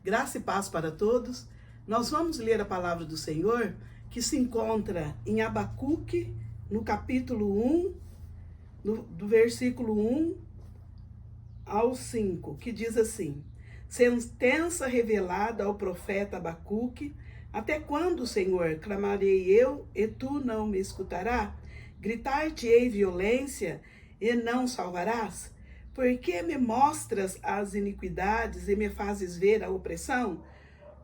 Graça e paz para todos. Nós vamos ler a palavra do Senhor que se encontra em Abacuque, no capítulo 1, do versículo 1 ao 5, que diz assim: sentença revelada ao profeta Abacuque: até quando, Senhor, clamarei eu, e tu não me escutarás? Gritar-te-ei violência, e não salvarás? Por que me mostras as iniquidades e me fazes ver a opressão?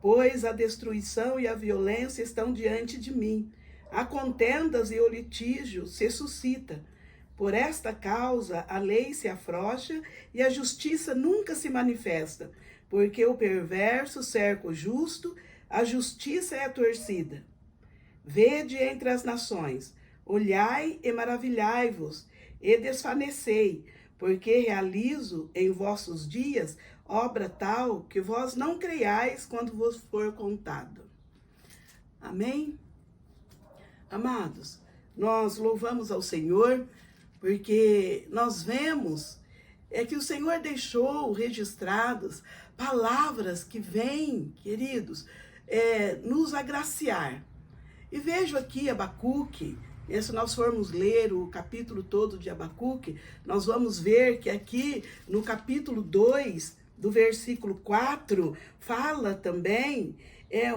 Pois a destruição e a violência estão diante de mim. Há contendas e o litígio se suscita. Por esta causa a lei se afrouxa e a justiça nunca se manifesta. Porque o perverso cerca o justo, a justiça é torcida. Vede entre as nações, olhai e maravilhai-vos, e desfanecei, porque realizo em vossos dias obra tal que vós não creiais quando vos for contado. Amém? Amados, nós louvamos ao Senhor, porque nós vemos que o Senhor deixou registradas palavras que vêm, queridos, nos agraciar. E vejo aqui Abacuque. Se nós formos ler o capítulo todo de Abacuque, nós vamos ver que aqui no capítulo 2, do versículo 4, fala também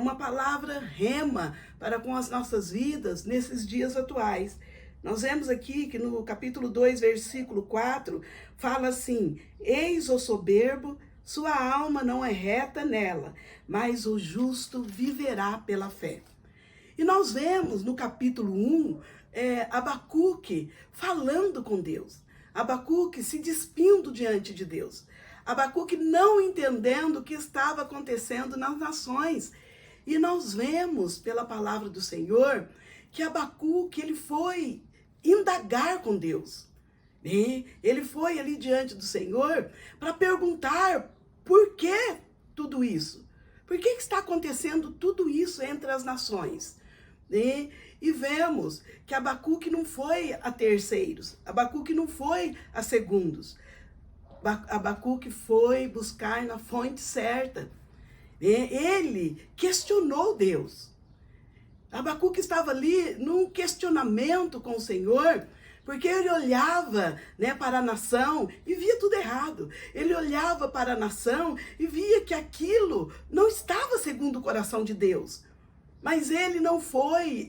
uma palavra rema para com as nossas vidas nesses dias atuais. Nós vemos aqui que no capítulo 2, versículo 4, fala assim: eis o soberbo, sua alma não é reta nela, mas o justo viverá pela fé. E nós vemos no capítulo 1, Abacuque falando com Deus. Abacuque se despindo diante de Deus. Abacuque não entendendo o que estava acontecendo nas nações. E nós vemos pela palavra do Senhor que Abacuque ele foi indagar com Deus. Ele foi ali diante do Senhor para perguntar por que tudo isso. Por que está acontecendo tudo isso entre as nações? E vemos que Abacuque não foi a terceiros, Abacuque não foi a segundos, Abacuque foi buscar na fonte certa. Ele questionou Deus. Abacuque estava ali num questionamento com o Senhor, porque ele olhava, para a nação e via tudo errado. Ele olhava para a nação e via que aquilo não estava segundo o coração de Deus. Mas ele não foi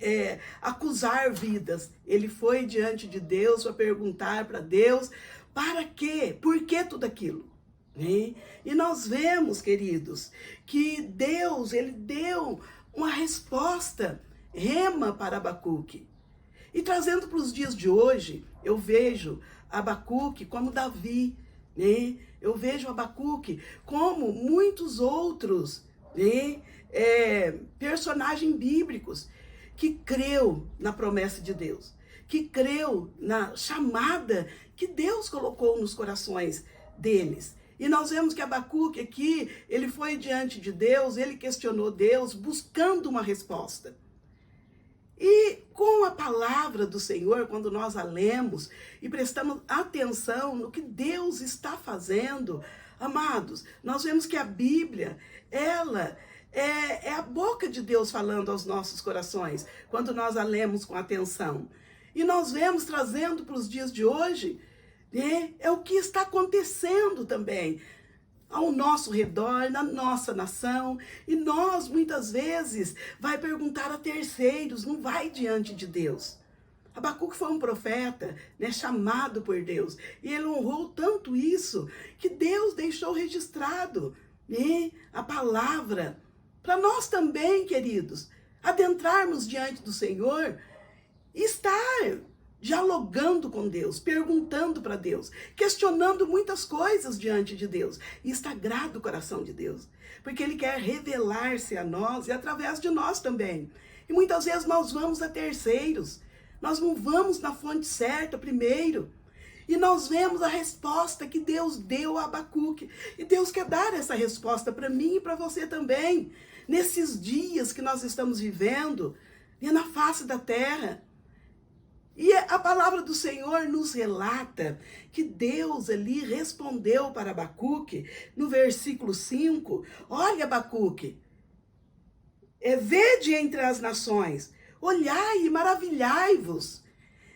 acusar vidas, ele foi diante de Deus para perguntar para Deus, para quê? Por que tudo aquilo? E nós vemos, queridos, que Deus, ele deu uma resposta rema para Abacuque. E trazendo para os dias de hoje, eu vejo Abacuque como Davi, eu vejo Abacuque como muitos outros, personagens bíblicos que creu na promessa de Deus, que creu na chamada que Deus colocou nos corações deles. E nós vemos que Abacuque aqui, ele foi diante de Deus, ele questionou Deus, buscando uma resposta. E com a palavra do Senhor, quando nós a lemos e prestamos atenção no que Deus está fazendo, amados, nós vemos que a Bíblia, ela é a boca de Deus falando aos nossos corações, quando nós a lemos com atenção. E nós vemos trazendo para os dias de hoje, é o que está acontecendo também ao nosso redor, na nossa nação. E nós, muitas vezes, vai perguntar a terceiros, não vai diante de Deus. Abacuque foi um profeta, chamado por Deus. E ele honrou tanto isso, que Deus deixou registrado a palavra. Para nós também, queridos, adentrarmos diante do Senhor, estar dialogando com Deus, perguntando para Deus, questionando muitas coisas diante de Deus. E está grato o coração de Deus, porque Ele quer revelar-se a nós e através de nós também. E muitas vezes nós vamos a terceiros, nós não vamos na fonte certa primeiro. E nós vemos a resposta que Deus deu a Abacuque. E Deus quer dar essa resposta para mim e para você também. Nesses dias que nós estamos vivendo, na face da terra. E a palavra do Senhor nos relata que Deus ali respondeu para Abacuque, no versículo 5, olha Abacuque, vede entre as nações, olhai e maravilhai-vos.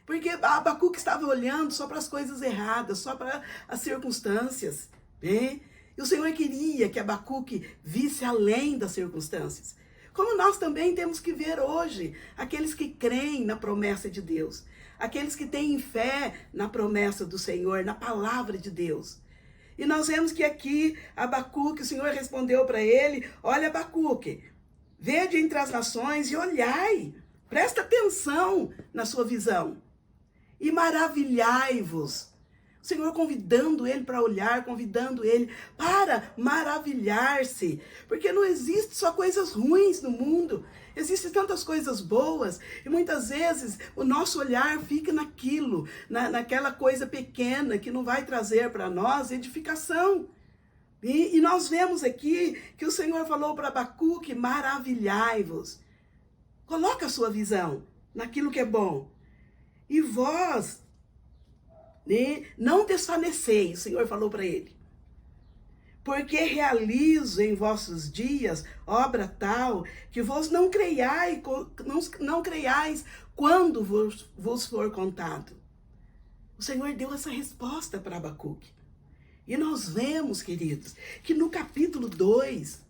Porque Abacuque estava olhando só para as coisas erradas, só para as circunstâncias, né? E o Senhor queria que Abacuque visse além das circunstâncias. Como nós também temos que ver hoje, aqueles que creem na promessa de Deus, aqueles que têm fé na promessa do Senhor, na palavra de Deus. E nós vemos que aqui Abacuque, o Senhor respondeu para ele, olha Abacuque, vede entre as nações e olhai, presta atenção na sua visão. E maravilhai-vos. O Senhor convidando ele para olhar, convidando ele para maravilhar-se. Porque não existe só coisas ruins no mundo. Existem tantas coisas boas. E muitas vezes o nosso olhar fica naquilo, naquela coisa pequena que não vai trazer para nós edificação. E nós vemos aqui que o Senhor falou para Abacuque, maravilhai-vos. Coloca a sua visão naquilo que é bom. E vós, né, não desfaneceis, o Senhor falou para ele. Porque realizo em vossos dias obra tal que vos não creiais quando vos for contado. O Senhor deu essa resposta para Abacuque. E nós vemos, queridos, que no capítulo 2,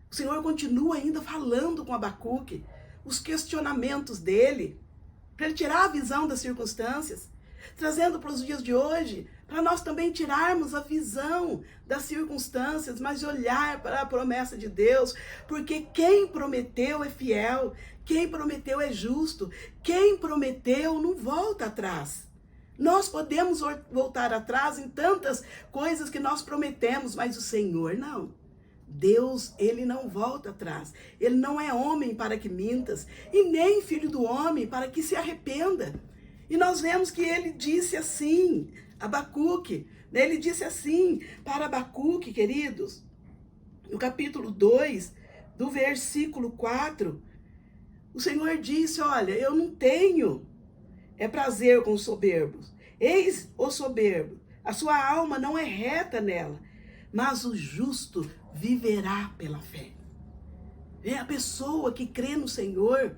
o Senhor continua ainda falando com Abacuque, os questionamentos dele, para ele tirar a visão das circunstâncias, trazendo para os dias de hoje, para nós também tirarmos a visão das circunstâncias, mas olhar para a promessa de Deus, porque quem prometeu é fiel, quem prometeu é justo, quem prometeu não volta atrás. Nós podemos voltar atrás em tantas coisas que nós prometemos, mas o Senhor não. Deus, ele não volta atrás. Ele não é homem para que mintas, e nem filho do homem para que se arrependa. E nós vemos que ele disse assim, Abacuque, né? Ele disse assim para Abacuque, queridos, no capítulo 2, do versículo 4, o Senhor disse, olha, eu não tenho prazer com os soberbos. Eis o soberbo, a sua alma não é reta nela, mas o justo viverá pela fé. É a pessoa que crê no Senhor,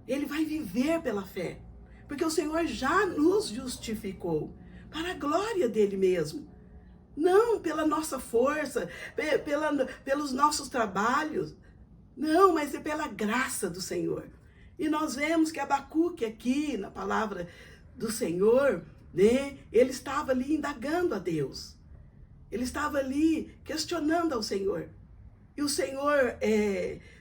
ele vai viver pela fé. Porque o Senhor já nos justificou para a glória dele mesmo. Não pela nossa força, pelos nossos trabalhos. Não, mas é pela graça do Senhor. E nós vemos que Abacuque aqui, na palavra do Senhor, né, ele estava ali indagando a Deus. Ele estava ali questionando ao Senhor. E o Senhor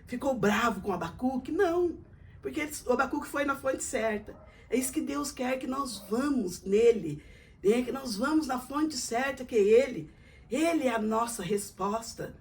ficou bravo com Abacuque? Não, porque o Abacuque foi na fonte certa. É isso que Deus quer, que nós vamos nele, né? Que nós vamos na fonte certa, que é Ele. Ele é a nossa resposta.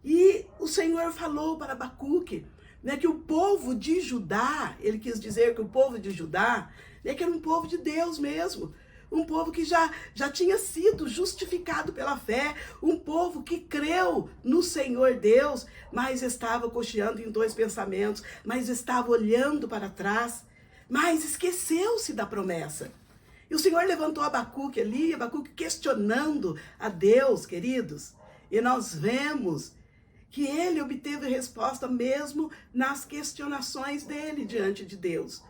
E o Senhor falou para Abacuque, né, que o povo de Judá, ele quis dizer que o povo de Judá, né, que era um povo de Deus mesmo. Um povo que já tinha sido justificado pela fé, um povo que creu no Senhor Deus, mas estava cocheando em dois pensamentos, mas estava olhando para trás, mas esqueceu-se da promessa. E o Senhor levantou Abacuque ali, Abacuque questionando a Deus, queridos, e nós vemos que ele obteve resposta mesmo nas questionações dele diante de Deus.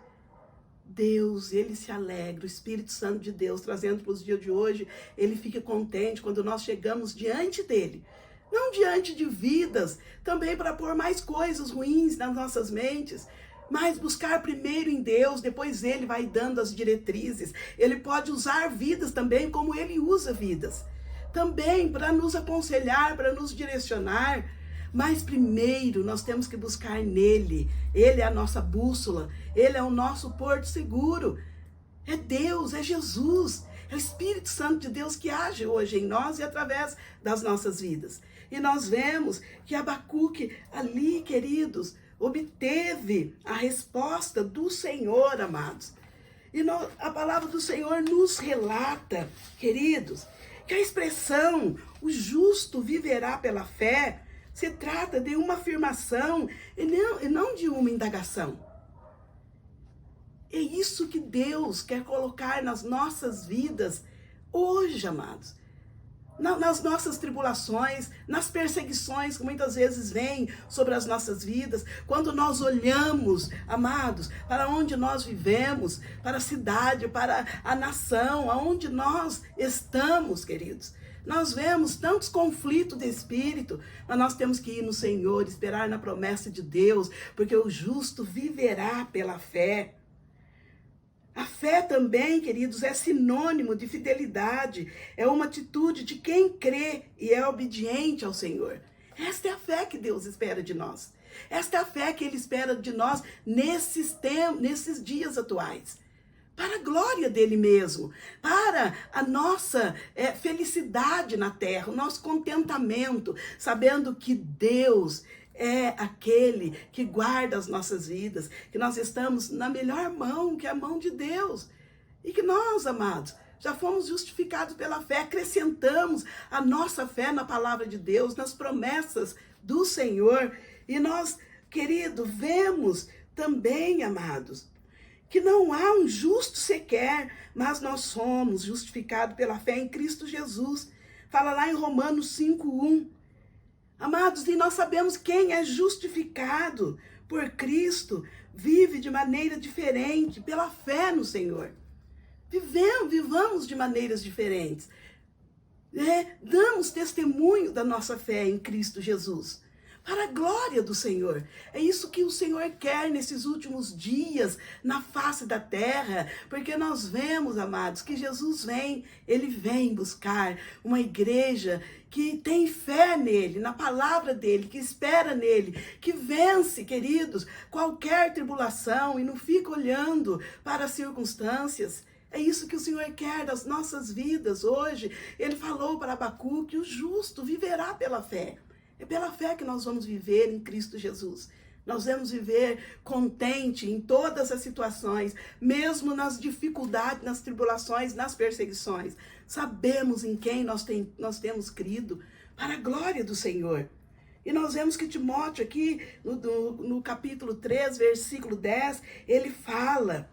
Deus, ele se alegra, o Espírito Santo de Deus, trazendo para os dias de hoje, ele fica contente quando nós chegamos diante dele. Não diante de vidas, também para pôr mais coisas ruins nas nossas mentes, mas buscar primeiro em Deus, depois ele vai dando as diretrizes. Ele pode usar vidas também como ele usa vidas. Também para nos aconselhar, para nos direcionar. Mas primeiro nós temos que buscar nele. Ele é a nossa bússola, ele é o nosso porto seguro. É Deus, é Jesus, é o Espírito Santo de Deus que age hoje em nós e através das nossas vidas. E nós vemos que Abacuque ali, queridos, obteve a resposta do Senhor, amados. E a palavra do Senhor nos relata, queridos, que a expressão, o justo viverá pela fé, se trata de uma afirmação e não de uma indagação. É isso que Deus quer colocar nas nossas vidas hoje, amados. Nas nossas tribulações, nas perseguições que muitas vezes vêm sobre as nossas vidas, quando nós olhamos, amados, para onde nós vivemos, para a cidade, para a nação, aonde nós estamos, queridos. Nós vemos tantos conflitos de espírito, mas nós temos que ir no Senhor, esperar na promessa de Deus, porque o justo viverá pela fé. A fé também, queridos, é sinônimo de fidelidade, é uma atitude de quem crê e é obediente ao Senhor. Esta é a fé que Deus espera de nós. Esta é a fé que Ele espera de nós nesses dias atuais. Para a glória dele mesmo, para a nossa felicidade na terra, o nosso contentamento, sabendo que Deus é aquele que guarda as nossas vidas, que nós estamos na melhor mão, que é a mão de Deus. E que nós, amados, já fomos justificados pela fé, acrescentamos a nossa fé na palavra de Deus, nas promessas do Senhor. E nós, querido, vemos também, amados, que não há um justo sequer, mas nós somos justificados pela fé em Cristo Jesus. Fala lá em Romanos 5:1. Amados, e nós sabemos quem é justificado por Cristo, vive de maneira diferente, pela fé no Senhor. Vivamos de maneiras diferentes. Damos testemunho da nossa fé em Cristo Jesus. Para a glória do Senhor. É isso que o Senhor quer nesses últimos dias, na face da terra, porque nós vemos, amados, que Jesus vem, Ele vem buscar uma igreja que tem fé nele, na palavra dele, que espera nele, que vence, queridos, qualquer tribulação e não fica olhando para as circunstâncias. É isso que o Senhor quer das nossas vidas hoje. Ele falou para Abacuque que o justo viverá pela fé. É pela fé que nós vamos viver em Cristo Jesus. Nós vamos viver contente em todas as situações, mesmo nas dificuldades, nas tribulações, nas perseguições. Sabemos em quem nós temos crido, para a glória do Senhor. E nós vemos que Timóteo aqui, no capítulo 3, versículo 10, ele fala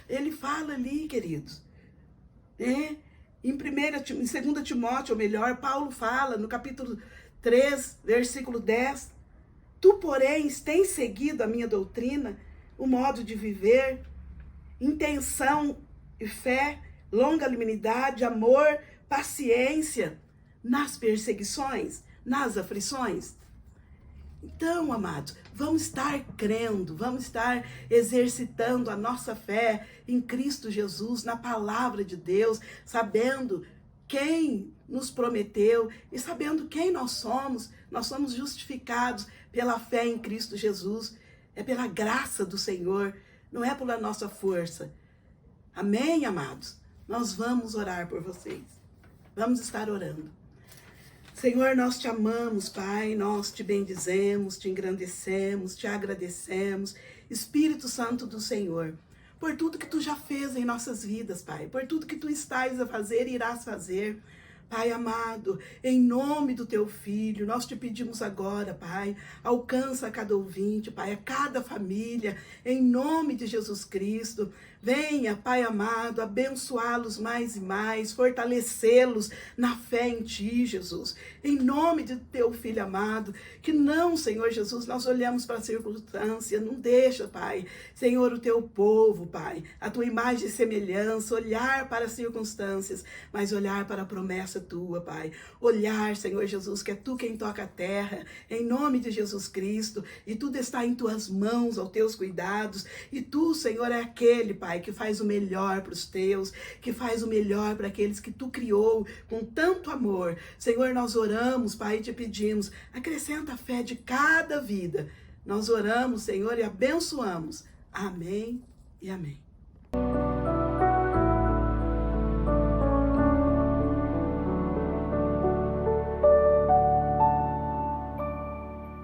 ali, queridos, Em 2 Timóteo, ou melhor, Paulo fala no capítulo 3, versículo 10, tu, porém, tens seguido a minha doutrina, o modo de viver, intenção e fé, longanimidade, amor, paciência, nas perseguições, nas aflições. Então, amados, vamos estar crendo, vamos estar exercitando a nossa fé em Cristo Jesus, na palavra de Deus, sabendo quem nos prometeu e sabendo quem nós somos justificados pela fé em Cristo Jesus, é pela graça do Senhor, não é pela nossa força. Amém, amados? Nós vamos orar por vocês, vamos estar orando. Senhor, nós te amamos, Pai, nós te bendizemos, te engrandecemos, te agradecemos, Espírito Santo do Senhor, por tudo que tu já fez em nossas vidas, Pai, por tudo que tu estás a fazer e irás fazer. Pai amado, em nome do teu Filho, nós te pedimos agora, Pai, alcança cada ouvinte, Pai, a cada família, em nome de Jesus Cristo. Venha, Pai amado, abençoá-los mais e mais, fortalecê-los na fé em Ti, Jesus. Em nome de Teu Filho amado, que não, Senhor Jesus, nós olhamos para a circunstância, não deixa, Pai, Senhor, o Teu povo, Pai, a Tua imagem e semelhança, olhar para as circunstâncias, mas olhar para a promessa Tua, Pai. Olhar, Senhor Jesus, que é Tu quem toca a terra, em nome de Jesus Cristo, e tudo está em Tuas mãos, aos Teus cuidados, e Tu, Senhor, é aquele, Pai, que faz o melhor para os Teus, que faz o melhor para aqueles que Tu criou com tanto amor. Senhor, nós oramos, Pai, e te pedimos, acrescenta a fé de cada vida. Nós oramos, Senhor, e abençoamos. Amém e amém.